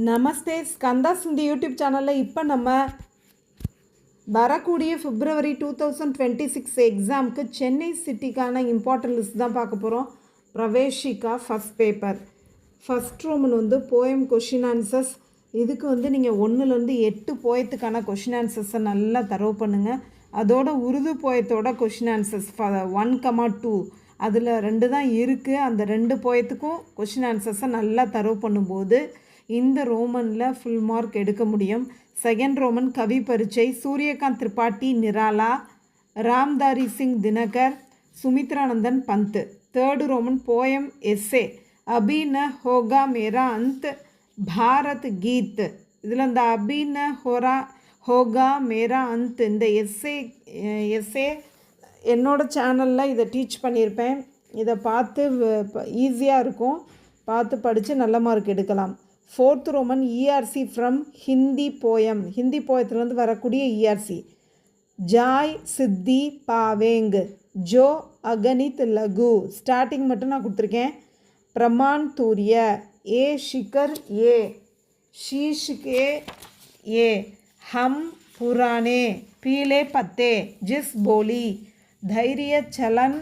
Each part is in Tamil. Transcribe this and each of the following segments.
நமஸ்தே ஸ்கந்தாஸ் இந்த யூடியூப் சேனலில் இப்போ நம்ம வரக்கூடிய February 2026 எக்ஸாமுக்கு சென்னை சிட்டிக்கான இம்பார்ட்டன்ட் லிஸ்ட் தான் பார்க்க போகிறோம். Praveshika first paper first Roman poem question answers. இதுக்கு நீங்கள் 1லேருந்து 8 போயத்துக்கான கொஷின் ஆன்சர்ஸை நல்லா தரவு பண்ணுங்கள். அதோட உருது போயத்தோட கொஷின் ஆன்சர்ஸ் 1,2 அதில் 2 தான் இருக்குது. அந்த 2 போயத்துக்கும் கொஷின் ஆன்சர்ஸை நல்லா தரவு பண்ணும்போது இந்த ரோமனில் ஃபுல் மார்க் எடுக்க முடியும். செகண்ட் ரோமன் கவி பரீட்சை Suryakant Tripathi Nirala, Ramdhari Singh Dinkar, Sumitranandan Pant. Third Roman poem essay அபி ந ஹோகா மேரா அந்த் பாரத் கீத். இதில் இந்த அபி ந ஹோகா மேரா அந்த் இந்த எஸ்ஸே என்னோட சேனலில் இதை டீச் பண்ணியிருப்பேன். இதை பார்த்து ஈஸியாக இருக்கும், பார்த்து படித்து நல்ல மார்க் எடுக்கலாம். Fourth Roman ERC from Hindi poem, Hindi போயத்துலேருந்து வரக்கூடிய இஆர்சி. ஜாய் சித்தி பாவேங் ஜோ அகனித் லகு. ஸ்டார்டிங் மட்டும் நான் கொடுத்துருக்கேன். பிரமான் தூரிய ஏ ஷிகர் ஏ ஷீஷ்கே ஏ ஹம் புரானே பீலே பத்தே ஜிஸ் போலி தைரிய சலன்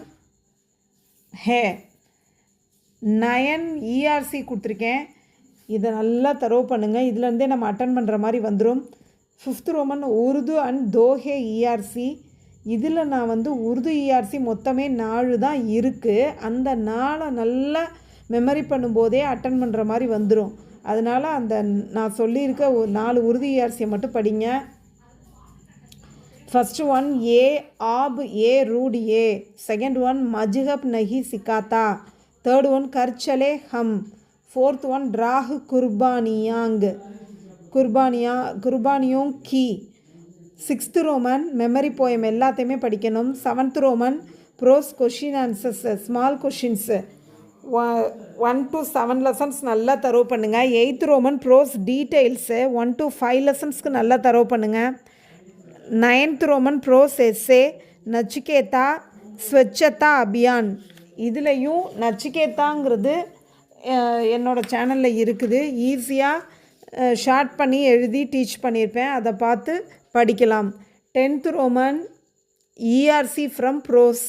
ஹே. 9 இஆர்சி கொடுத்துருக்கேன். இதை நல்லா தரவு பண்ணுங்கள். இதுலேருந்தே நம்ம அட்டன் பண்ணுற மாதிரி வந்துடும். ஃபிஃப்த் ரோமன் உருது அண்ட் தோஹே இஆர்சி. இதில் நான் உருது இஆர்சி மொத்தமே 4 தான் இருக்குது. அந்த 4 நல்லா மெமரி பண்ணும்போதே அட்டன் பண்ணுற மாதிரி வந்துடும். அதனால் அந்த நான் சொல்லியிருக்க 4 உருது இஆர்சியை மட்டும் படிங்க. ஃபஸ்ட்டு ஒன் ஏ ஆப் ஏ ரூட் ஏ. செகண்ட் ஒன் மஜ்ஹப் நஹி சிக்காத்தா. தேர்ட் ஒன் கர்ச்சலே ஹம். फोर्थ वन ड्राह कुर्बानियों की. सिक्स्थ रोमन मेमरी पोएम எல்லாத்தையுமே படிக்கணும். Seventh Roman prose question answers small questions 1 to 7 lessons நல்லா தரவு பண்ணுங்கள். Eighth Roman prose details 1 to 5 லெசன்ஸ்க்கு நல்லா தரவு பண்ணுங்கள். 9th Roman prose essay Nachiketa Swachhata Abhiyan. இதுலேயும் நச்சிகேதாங்கிறது என்னோடய சேனலில் இருக்குது. ஈஸியாக ஷார்ட் பண்ணி எழுதி டீச் பண்ணியிருப்பேன், அதை பார்த்து படிக்கலாம். 10th Roman ERC from pros,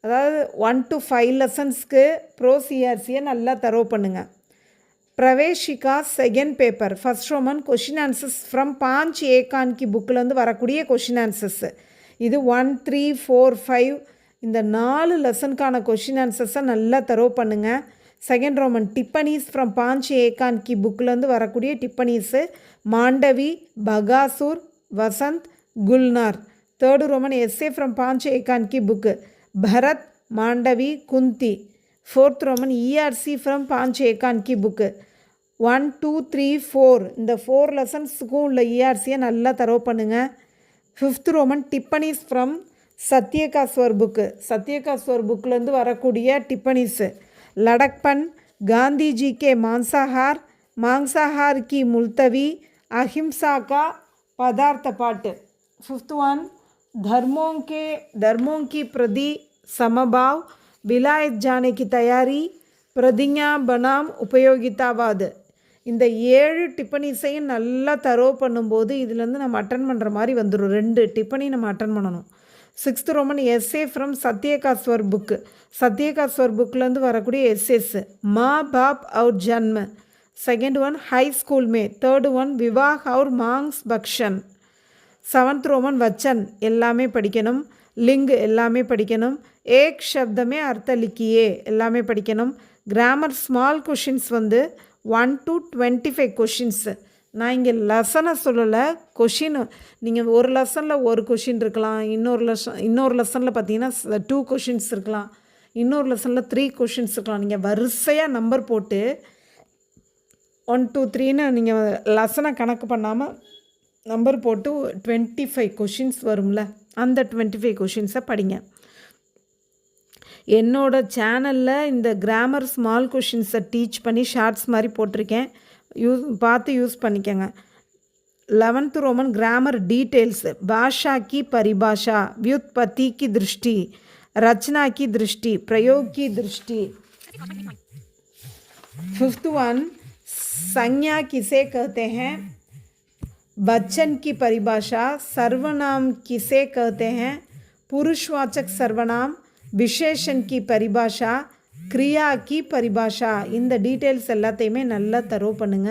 அதாவது 1 to 5 லெசன்ஸ்க்கு ப்ரோஸ் இஆர்சியை நல்லா தரவு பண்ணுங்கள். Praveshika second paper first Roman question answers from 5 ஏகான்கி புக்கிலேருந்து வரக்கூடிய கொஷின் ஆன்சர்ஸு. இது 1, 3, 4, 5 இந்த 4 லெசனுக்கான கொஷின் ஆன்சர்ஸை நல்லா தரவு பண்ணுங்கள். செகண்ட் ரோமன் டிப்பனீஸ் ஃப்ரம் 5 ஏகான்கி புக்கிலேருந்து வரக்கூடிய டிப்பனீஸு Mandavi, Bakasur, Vasant, Gulnar. Third Roman SA from 5 ஏகான்கி book Bharat, Mandavi, Kunti. Fourth Roman ERC from 5 ஏகான்கி புக்கு 1, 2, 3, 4 இந்த 4 லெசன்ஸுக்கும் உள்ள இஆர்சியை நல்லா தரவு பண்ணுங்கள். ஃபிஃப்த் ரோமன் டிப்பனீஸ் ஃப்ரம் சத்யகாஸ்வர் புக்கு, சத்யகாஸ்வர் புக்கிலேருந்து வரக்கூடிய டிப்பனீஸு लड़कपन, गांधी जी के मांसाहार की मुलतवी, अहिंसा का पदार्थ पाठ. फिफ्थ वन धर्मों की प्रति समभाव, विलायत जाने की तैयारी, प्रतिज्ञा बनाम उपयोगितावाद. இந்த 7 டிப்பனிஸையும் நல்லா தரவு பண்ணும்போது இதுலேருந்து நம்ம அட்டன் பண்ணுற மாதிரி வந்துடும். 2 டிப்பனி நம்ம அட்டன் பண்ணணும். சிக்ஸ்த் ரோமன் எஸ்ஏ ஃப்ரம் சத்யகாஸ்வர் புக்கு, சத்யகாஸ்வர் புக்கிலேருந்து வரக்கூடிய எஸ்எஸ் மா பாப் और जन्म. செகண்ட் ஒன் ஹை ஸ்கூல் மே. தேர்டு ஒன் விவாஹ் और மாங்ஸ் பக்ஷன். செவன்த் ரோமன் வச்சன் எல்லாமே படிக்கணும். லிங்க் எல்லாமே படிக்கணும். ஏக் சப்தமே அர்த்த லிக்கியே எல்லாமே படிக்கணும். Grammar small questions 1 to 25 questions. நான் இங்கே லெசனை சொல்லலை, கொஷின். நீங்கள் ஒரு லெசனில் ஒரு கொஷின் இருக்கலாம், இன்னொரு லெசனில் பார்த்தீங்கன்னா 2 கொஷின்ஸ் இருக்கலாம், இன்னொரு லெசனில் 3 கொஷின்ஸ் இருக்கலாம். நீங்கள் வரிசையாக நம்பர் போட்டு 1, 2, 3ன்னு நீங்கள் லெசனை கணக்கு பண்ணாமல் நம்பர் போட்டு 25 கொஷின்ஸ் வரும்ல, அந்த 25 கொஷின்ஸை படிங்க. என்னோடய சேனலில் இந்த கிராமர் ஸ்மால் கொஷின்ஸை டீச் பண்ணி ஷார்ட்ஸ் மாதிரி போட்டிருக்கேன், பார்த்து யூஸ் பண்ணிக்கோங்க. 11th ரோமன் கிராமர் டீட்டெயில்ஸ் भाषा की परिभाषा, व्युत्पत्ति की दृष्टि, रचना की दृष्टि, प्रयोग की दृष्टि. 5th वन संज्ञा किसे कहते हैं, वचन की परिभाषा, सर्वनाम किसे कहते हैं, पुरुषवाचक सर्वनाम, विशेषण की परिभाषा, क्रिया की परिभाषा. இந்த டீட்டெயில்ஸ் எல்லாத்தையுமே நல்லா தரவு பண்ணுங்க.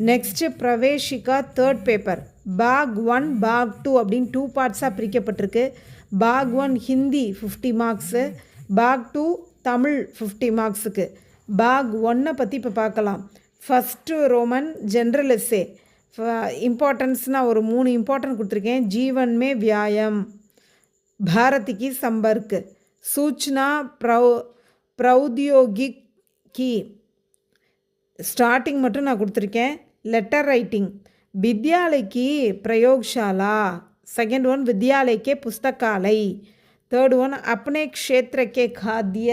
நெக்ஸ்ட்டு பிரவேஷிகா தேர்ட் பேப்பர் பாக் 1 பாக் 2 அப்படின்னு 2 பார்ட்ஸாக பிரிக்கப்பட்டிருக்கு. பாக் 1 ஹிந்தி 50 மார்க்ஸு, பாக் 2 தமிழ் 50 மார்க்ஸுக்கு. பாக் 1 பற்றி இப்போ பார்க்கலாம். ஃபஸ்ட்டு ரோமன் ஜென்ரல் எஸ்ஸே, இம்பார்ட்டன்ஸ்னால் ஒரு 3 இம்பார்ட்டன்ட் கொடுத்துருக்கேன். ஜீவன் மே வியாயம், பாரதி की संपर्क, सूचना प्रौद्योगिकी, ஸ்டார்டிங் மட்டும் நான் கொடுத்துருக்கேன். லெட்டர் ரைட்டிங், विद्यालय की प्रयोगशाला, सेकंड वन विद्यालय के पुस्तकालय, थर्ड वन अपने क्षेत्र के खाद्य,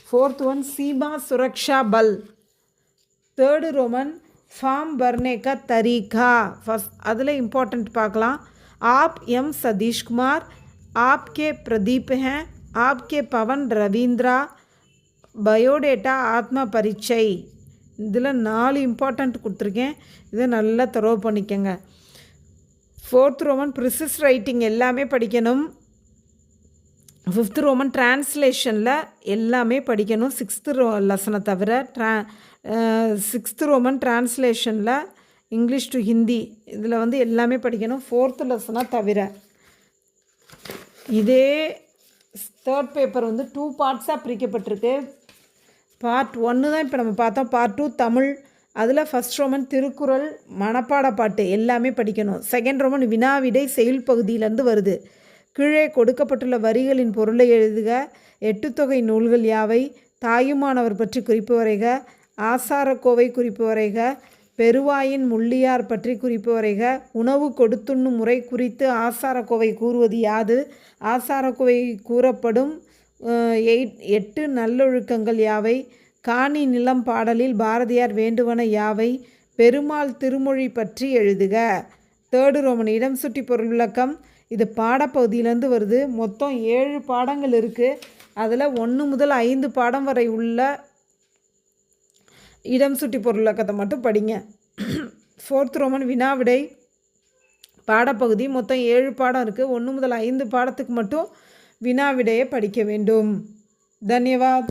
फोर्थ वन सीमा सुरक्षा बल, थर्ड रोमन फॉर्म भरने का तरीका. फर्स्ट அதில் इम्पोर्टेंट பார்க்கலாம். आप एम सतीश कुमार, आपके प्रदीप हैं, आपके पवन रवींद्रा, பயோடேட்டா ஆத்மா பரீட்சை. இதில் 4 இம்பார்ட்டண்ட் கொடுத்துருக்கேன். இதை நல்லா தரவு பண்ணிக்கோங்க. ஃபோர்த் ரோமன் ப்ரிசிஸ் ரைட்டிங் எல்லாமே படிக்கணும். ஃபிஃப்த் ரோமன் டிரான்ஸ்லேஷனில் எல்லாமே படிக்கணும். சிக்ஸ்த்து லெசனை தவிர சிக்ஸ்த்து ரோமன் டிரான்ஸ்லேஷனில் இங்கிலீஷ் டு ஹிந்தி இதில் வந்து எல்லாமே படிக்கணும். ஃபோர்த்து லெசனாக தவிர. இதே தேர்ட் பேப்பர் வந்து 2 பார்ட்ஸாக பிரிக்கப்பட்டிருக்கு. பார்ட் 1 தான் இப்போ நம்ம பார்த்தோம். பார்ட் 2 தமிழ், அதில் ஃபஸ்ட் ரோமன் திருக்குறள், மனப்பாட பாட்டு எல்லாமே படிக்கணும். செகண்ட் ரோமன் வினாவிடை செயல் பகுதியிலேருந்து வருது. கீழே கொடுக்கப்பட்டுள்ள வரிகளின் பொருளை எழுதுக, 8 தொகை நூல்கள் யாவை, தாயுமானவர் பற்றி குறிப்பு வரைக, ஆசாரக்கோவை குறிப்பு வரைக, பெருவாயின் முள்ளியார் பற்றி குறிப்பு வரைக, உணவு கொடுத்துண்ணும் முறை குறித்து ஆசாரக்கோவை கூறுவது யாது, ஆசாரக்கோவை கூறப்படும் 8 நல்லொழுக்கங்கள் யாவை, காணி நிலம் பாடலில் பாரதியார் வேண்டுவன யாவை, பெருமாள் திருமொழி பற்றி எழுதுக. தேர்டு ரோமன் இடம் சுட்டி பொருள் விளக்கம், இது பாடப்பகுதியிலேருந்து வருது. மொத்தம் 7 பாடங்கள் இருக்குது. அதில் 1 முதல் 5 பாடம் வரை உள்ள இடம் சுட்டி பொருள் விளக்கத்தை மட்டும் படிங்க. ஃபோர்த் ரோமன் வினாவிடை பாடப்பகுதி மொத்தம் 7 பாடம் இருக்குது. 1 முதல் 5 பாடத்துக்கு மட்டும் வினாவிடையை படிக்க வேண்டும். தன்யவாத்.